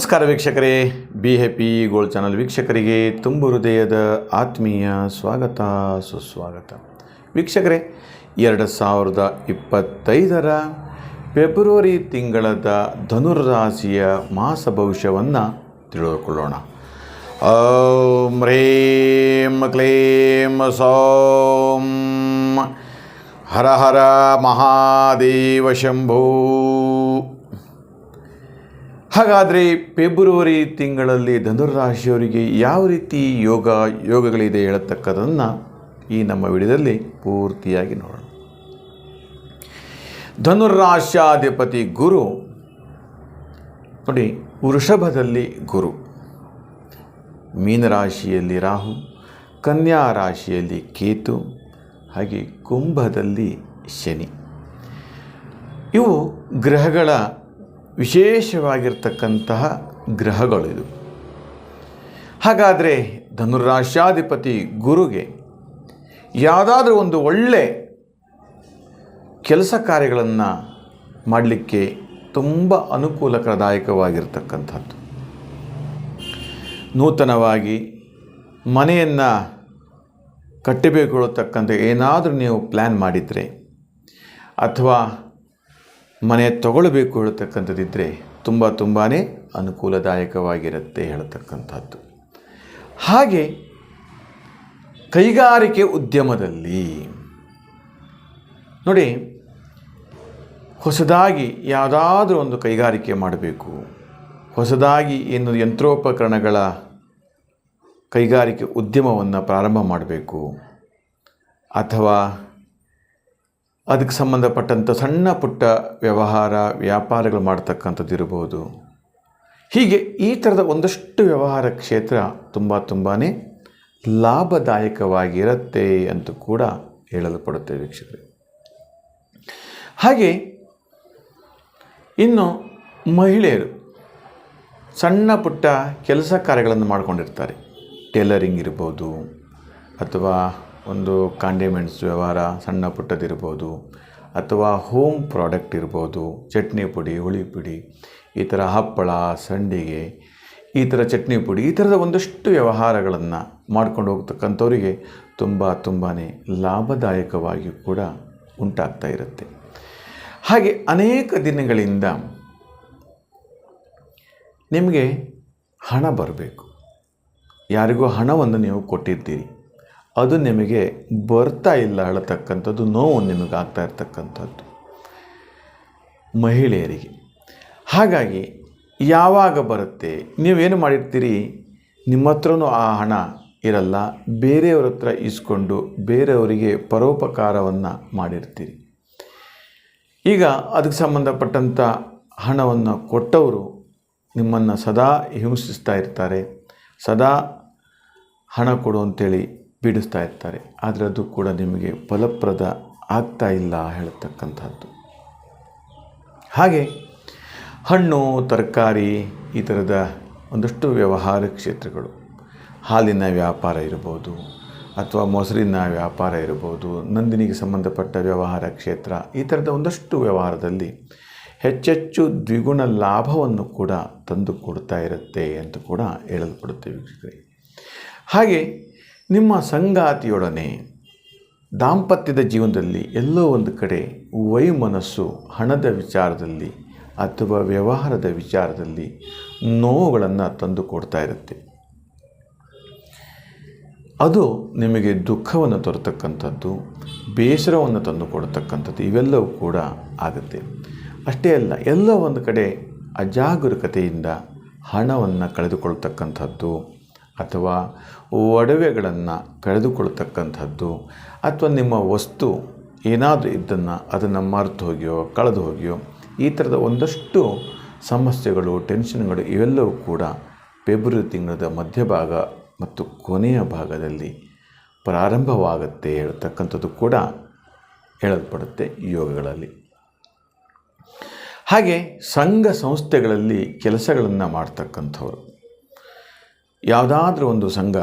ನಮಸ್ಕಾರ ವೀಕ್ಷಕರೇ, be happy gold channel ವೀಕ್ಷಕರಿಗೆ ತುಂಬ ಹೃದಯದ ಆತ್ಮೀಯ ಸ್ವಾಗತ ಸುಸ್ವಾಗತ. ವೀಕ್ಷಕರೇ, 2025 ಫೆಬ್ರವರಿ ತಿಂಗಳದ ಧನುರ್ರಾಶಿಯ ಮಾಸ ಭವಿಷ್ಯವನ್ನು ತಿಳಿದುಕೊಳ್ಳೋಣ. ಓಂ ಹ್ರೀಂ ಕ್ಲೀಂ ಸೌಂ ಹರ ಹರ ಮಹಾದೇವ ಶಂಭೋ. ಹಾಗಾದರೆ ಫೆಬ್ರವರಿ ತಿಂಗಳಲ್ಲಿ ಧನುರ್ರಾಶಿಯವರಿಗೆ ಯಾವ ರೀತಿ ಯೋಗಗಳಿದೆ ಹೇಳತಕ್ಕದನ್ನು ಈ ನಮ್ಮ ವಿಡಿಯೋದಲ್ಲಿ ಪೂರ್ತಿಯಾಗಿ ನೋಡೋಣ. ಧನುರ್ರಾಶ್ಯಾಧಿಪತಿ ಗುರು ನೋಡಿ, ವೃಷಭದಲ್ಲಿ ಗುರು, ಮೀನರಾಶಿಯಲ್ಲಿ ರಾಹು, ಕನ್ಯಾ ರಾಶಿಯಲ್ಲಿ ಕೇತು, ಹಾಗೆ ಕುಂಭದಲ್ಲಿ ಶನಿ. ಇವು ಗ್ರಹಗಳ ವಿಶೇಷವಾಗಿರ್ತಕ್ಕಂತಹ ಗ್ರಹಗಳಿದು. ಹಾಗಾದರೆ ಧನುರಾಶ್ಯಾಧಿಪತಿ ಗುರುಗೆ ಯಾವುದಾದ್ರೂ ಒಂದು ಒಳ್ಳೆ ಕೆಲಸ ಕಾರ್ಯಗಳನ್ನು ಮಾಡಲಿಕ್ಕೆ ತುಂಬ ಅನುಕೂಲಕರದಾಯಕವಾಗಿರ್ತಕ್ಕಂಥದ್ದು. ನೂತನವಾಗಿ ಮನೆಯನ್ನು ಕಟ್ಟಬೇಕು ಹೇಳತಕ್ಕಂಥ ಏನಾದರೂ ನೀವು ಪ್ಲ್ಯಾನ್ ಮಾಡಿದರೆ, ಅಥವಾ ಮನೆ ತಗೊಳ್ಬೇಕು ಹೇಳತಕ್ಕಂಥದ್ದಿದ್ದರೆ ತುಂಬಾ ಅನುಕೂಲದಾಯಕವಾಗಿರುತ್ತೆ ಹೇಳತಕ್ಕಂಥದ್ದು. ಹಾಗೆ ಕೈಗಾರಿಕೆ ಉದ್ಯಮದಲ್ಲಿ ನೋಡಿ, ಹೊಸದಾಗಿ ಯಾವುದಾದ್ರೂ ಒಂದು ಕೈಗಾರಿಕೆ ಮಾಡಬೇಕು, ಹೊಸದಾಗಿ ಏನು ಯಂತ್ರೋಪಕರಣಗಳ ಕೈಗಾರಿಕೆ ಉದ್ಯಮವನ್ನು ಪ್ರಾರಂಭ ಮಾಡಬೇಕು, ಅಥವಾ ಅದಕ್ಕೆ ಸಂಬಂಧಪಟ್ಟಂಥ ಸಣ್ಣ ಪುಟ್ಟ ವ್ಯಾಪಾರಗಳು ಮಾಡ್ತಕ್ಕಂಥದ್ದು ಇರ್ಬೋದು. ಹೀಗೆ ಈ ಥರದ ಒಂದಷ್ಟು ವ್ಯವಹಾರ ಕ್ಷೇತ್ರ ತುಂಬಾ ಲಾಭದಾಯಕವಾಗಿರುತ್ತೆ ಅಂತ ಕೂಡ ಹೇಳಲ್ಪಡುತ್ತೆ ವೀಕ್ಷಕರೇ. ಹಾಗೆ ಇನ್ನು ಮಹಿಳೆಯರು ಸಣ್ಣ ಪುಟ್ಟ ಕೆಲಸ ಕಾರ್ಯಗಳನ್ನು ಮಾಡಿಕೊಂಡಿರ್ತಾರೆ. ಟೇಲರಿಂಗ್ ಇರ್ಬೋದು, ಅಥವಾ ಒಂದು ಕಾಂಡಿಮೆಂಟ್ಸ್ ವ್ಯವಹಾರ ಸಣ್ಣ ಪುಟ್ಟದಿರ್ಬೋದು, ಅಥವಾ ಹೋಮ್ ಪ್ರಾಡಕ್ಟ್ ಇರ್ಬೋದು, ಚಟ್ನಿ ಪುಡಿ, ಹುಳಿ ಪುಡಿ, ಈ ಥರ ಹಪ್ಪಳ, ಸಂಡಿಗೆ, ಈ ಥರ ಚಟ್ನಿ ಪುಡಿ, ಈ ಥರದ ಒಂದಷ್ಟು ವ್ಯವಹಾರಗಳನ್ನು ಮಾಡ್ಕೊಂಡು ಹೋಗ್ತಕ್ಕಂಥವರಿಗೆ ತುಂಬಾ ಲಾಭದಾಯಕವಾಗಿ ಕೂಡ ಉಂಟಾಗ್ತಾ ಇರುತ್ತೆ. ಹಾಗೆ ಅನೇಕ ದಿನಗಳಿಂದ ನಿಮಗೆ ಹಣ ಬರಬೇಕು, ಯಾರಿಗೂ ಹಣವನ್ನು ನೀವು ಕೊಟ್ಟಿದ್ದೀರಿ, ಅದು ನಿಮಗೆ ಬರ್ತಾ ಇಲ್ಲ ಹೇಳತಕ್ಕಂಥದ್ದು ನೋವು ನಿಮಗೆ ಆಗ್ತಾ ಇರ್ತಕ್ಕಂಥದ್ದು ಮಹಿಳೆಯರಿಗೆ. ಹಾಗಾಗಿ ಯಾವಾಗ ಬರುತ್ತೆ, ನೀವೇನು ಮಾಡಿರ್ತೀರಿ, ನಿಮ್ಮ ಹತ್ರನೂ ಆ ಹಣ ಇರಲ್ಲ, ಬೇರೆಯವ್ರ ಹತ್ರ ಇಸ್ಕೊಂಡು ಬೇರೆಯವರಿಗೆ ಪರೋಪಕಾರವನ್ನು ಮಾಡಿರ್ತೀರಿ. ಈಗ ಅದಕ್ಕೆ ಸಂಬಂಧಪಟ್ಟಂಥ ಹಣವನ್ನು ಕೊಟ್ಟವರು ನಿಮ್ಮನ್ನು ಸದಾ ಹಿಂಸಿಸ್ತಾ ಇರ್ತಾರೆ, ಸದಾ ಹಣ ಕೊಡು ಅಂತೇಳಿ ಬಿಡಿಸ್ತಾ ಇರ್ತಾರೆ. ಆದರೆ ಅದು ಕೂಡ ನಿಮಗೆ ಫಲಪ್ರದ ಆಗ್ತಾ ಇಲ್ಲ ಹೇಳತಕ್ಕಂಥದ್ದು. ಹಾಗೆ ಹಣ್ಣು, ತರಕಾರಿ, ಈ ಥರದ ಒಂದಷ್ಟು ವ್ಯವಹಾರ ಕ್ಷೇತ್ರಗಳು, ಹಾಲಿನ ವ್ಯಾಪಾರ ಇರ್ಬೋದು, ಅಥವಾ ಮೊಸರಿನ ವ್ಯಾಪಾರ ಇರ್ಬೋದು, ನಂದಿನಿಗೆ ಸಂಬಂಧಪಟ್ಟ ವ್ಯವಹಾರ ಕ್ಷೇತ್ರ, ಈ ಥರದ ಒಂದಷ್ಟು ವ್ಯವಹಾರದಲ್ಲಿ ಹೆಚ್ಚೆಚ್ಚು ದ್ವಿಗುಣ ಲಾಭವನ್ನು ಕೂಡ ತಂದು ಕೊಡ್ತಾ ಇರುತ್ತೆ ಅಂತ ಕೂಡ ಹೇಳಲ್ಪಡುತ್ತೆ ವೀಕ್ಷಕರೇ. ಹಾಗೆ ನಿಮ್ಮ ಸಂಗಾತಿಯೊಡನೆ ದಾಂಪತ್ಯದ ಜೀವನದಲ್ಲಿ ಎಲ್ಲೋ ಒಂದು ಕಡೆ ವೈಮನಸ್ಸು ಹಣದ ವಿಚಾರದಲ್ಲಿ ಅಥವಾ ವ್ಯವಹಾರದ ವಿಚಾರದಲ್ಲಿ ನೋವುಗಳನ್ನು ತಂದು ಕೊಡ್ತಾ ಇರುತ್ತೆ. ಅದು ನಿಮಗೆ ದುಃಖವನ್ನು ತರತಕ್ಕಂಥದ್ದು, ಬೇಸರವನ್ನು ತಂದು ಕೊಡ್ತಕ್ಕಂಥದ್ದು, ಇವೆಲ್ಲವೂ ಕೂಡ ಆಗುತ್ತೆ. ಅಷ್ಟೇ ಅಲ್ಲ, ಎಲ್ಲೋ ಒಂದು ಕಡೆ ಅಜಾಗರೂಕತೆಯಿಂದ ಹಣವನ್ನು ಕಳೆದುಕೊಳ್ತಕ್ಕಂಥದ್ದು, ಅಥವಾ ಒಡವೆಗಳನ್ನು ಕಳೆದುಕೊಳ್ತಕ್ಕಂಥದ್ದು, ಅಥವಾ ನಿಮ್ಮ ವಸ್ತು ಏನಾದರೂ ಇದ್ದನ್ನು ಅದನ್ನು ಮರೆತು ಹೋಗಿಯೋ ಕಳೆದು ಹೋಗಿಯೋ, ಈ ಥರದ ಒಂದಷ್ಟು ಸಮಸ್ಯೆಗಳು, ಟೆನ್ಷನ್ಗಳು ಇವೆಲ್ಲವೂ ಕೂಡ ಫೆಬ್ರವರಿ ತಿಂಗಳದ ಮಧ್ಯಭಾಗ ಮತ್ತು ಕೊನೆಯ ಭಾಗದಲ್ಲಿ ಪ್ರಾರಂಭವಾಗುತ್ತೆ ಹೇಳ್ತಕ್ಕಂಥದ್ದು ಕೂಡ ಹೇಳಲ್ಪಡುತ್ತೆ ಯೋಗಗಳಲ್ಲಿ. ಹಾಗೆ ಸಂಘ ಸಂಸ್ಥೆಗಳಲ್ಲಿ ಕೆಲಸಗಳನ್ನು ಮಾಡ್ತಕ್ಕಂಥವ್ರು, ಯಾವುದಾದ್ರೂ ಒಂದು ಸಂಘ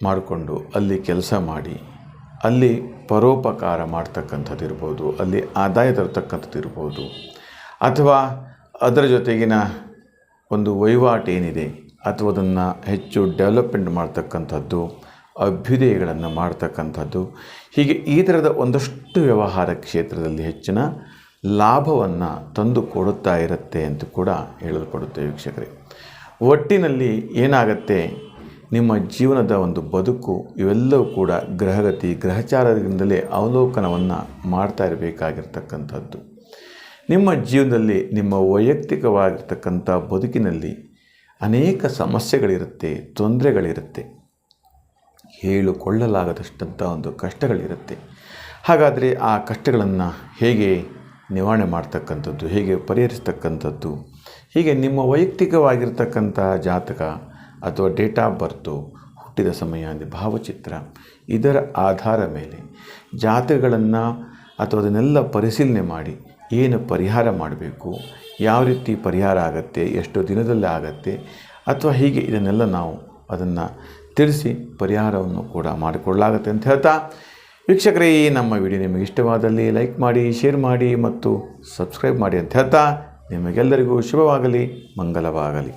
ಮಾಡಿಕೊಂಡು ಅಲ್ಲಿ ಕೆಲಸ ಮಾಡಿ ಅಲ್ಲಿ ಪರೋಪಕಾರ ಮಾಡ್ತಕ್ಕಂಥದ್ದು ಇರ್ಬೋದು, ಅಲ್ಲಿ ಆದಾಯ ತರತಕ್ಕಂಥದ್ದು ಇರ್ಬೋದು, ಅಥವಾ ಅದರ ಜೊತೆಗಿನ ಒಂದು ವಹಿವಾಟು ಏನಿದೆ ಅಥವಾ ಅದನ್ನು ಹೆಚ್ಚು ಡೆವಲಪ್ಮೆಂಟ್ ಮಾಡ್ತಕ್ಕಂಥದ್ದು, ಅಭ್ಯುದಯಗಳನ್ನು ಮಾಡ್ತಕ್ಕಂಥದ್ದು, ಹೀಗೆ ಈ ಥರದ ಒಂದಷ್ಟು ವ್ಯವಹಾರ ಕ್ಷೇತ್ರದಲ್ಲಿ ಹೆಚ್ಚಿನ ಲಾಭವನ್ನು ತಂದು ಕೊಡುತ್ತಾ ಇರುತ್ತೆ ಅಂತ ಕೂಡ ಹೇಳಲ್ಪಡುತ್ತೆ ವೀಕ್ಷಕರೇ. ಒಟ್ಟಿನಲ್ಲಿ ಏನಾಗತ್ತೆ, ನಿಮ್ಮ ಜೀವನದ ಒಂದು ಬದುಕು ಇವೆಲ್ಲವೂ ಕೂಡ ಗ್ರಹಗತಿ ಗ್ರಹಚಾರದಿಂದಲೇ ಅವಲೋಕನವನ್ನು ಮಾಡ್ತಾ ಇರಬೇಕಾಗಿರ್ತಕ್ಕಂಥದ್ದು. ನಿಮ್ಮ ಜೀವನದಲ್ಲಿ ನಿಮ್ಮ ವೈಯಕ್ತಿಕವಾಗಿರ್ತಕ್ಕಂಥ ಬದುಕಿನಲ್ಲಿ ಅನೇಕ ಸಮಸ್ಯೆಗಳಿರುತ್ತೆ, ತೊಂದರೆಗಳಿರುತ್ತೆ, ಹೇಳಿಕೊಳ್ಳಲಾಗದಷ್ಟಂಥ ಒಂದು ಕಷ್ಟಗಳಿರುತ್ತೆ. ಹಾಗಾದರೆ ಆ ಕಷ್ಟಗಳನ್ನು ಹೇಗೆ ನಿವಾರಣೆ ಮಾಡ್ತಕ್ಕಂಥದ್ದು, ಹೇಗೆ ಪರಿಹರಿಸ್ತಕ್ಕಂಥದ್ದು, ಹೀಗೆ ನಿಮ್ಮ ವೈಯಕ್ತಿಕವಾಗಿರ್ತಕ್ಕಂಥ ಜಾತಕ ಅಥವಾ ಡೇಟ್ ಆಫ್ ಬರ್ತು, ಹುಟ್ಟಿದ ಸಮಯ, ಭಾವಚಿತ್ರ, ಇದರ ಆಧಾರ ಮೇಲೆ ಜಾತಕಗಳನ್ನು ಅಥವಾ ಅದನ್ನೆಲ್ಲ ಪರಿಶೀಲನೆ ಮಾಡಿ ಏನು ಪರಿಹಾರ ಮಾಡಬೇಕು, ಯಾವ ರೀತಿ ಪರಿಹಾರ ಆಗುತ್ತೆ, ಎಷ್ಟು ದಿನದಲ್ಲಿ ಆಗುತ್ತೆ, ಅಥವಾ ಹೀಗೆ ಇದನ್ನೆಲ್ಲ ನಾವು ಅದನ್ನು ತಿಳಿಸಿ ಪರಿಹಾರವನ್ನು ಕೂಡ ಮಾಡಿಕೊಳ್ಳಲಾಗುತ್ತೆ ಅಂತ ಹೇಳ್ತಾ, ವೀಕ್ಷಕರೇ ಈ ನಮ್ಮ ವಿಡಿಯೋ ನಿಮಗೆ ಇಷ್ಟವಾದಲ್ಲಿ ಲೈಕ್ ಮಾಡಿ, ಶೇರ್ ಮಾಡಿ ಮತ್ತು ಸಬ್ಸ್ಕ್ರೈಬ್ ಮಾಡಿ ಅಂತ ಹೇಳ್ತಾ ನಿಮಗೆಲ್ಲರಿಗೂ ಶುಭವಾಗಲಿ, ಮಂಗಲವಾಗಲಿ.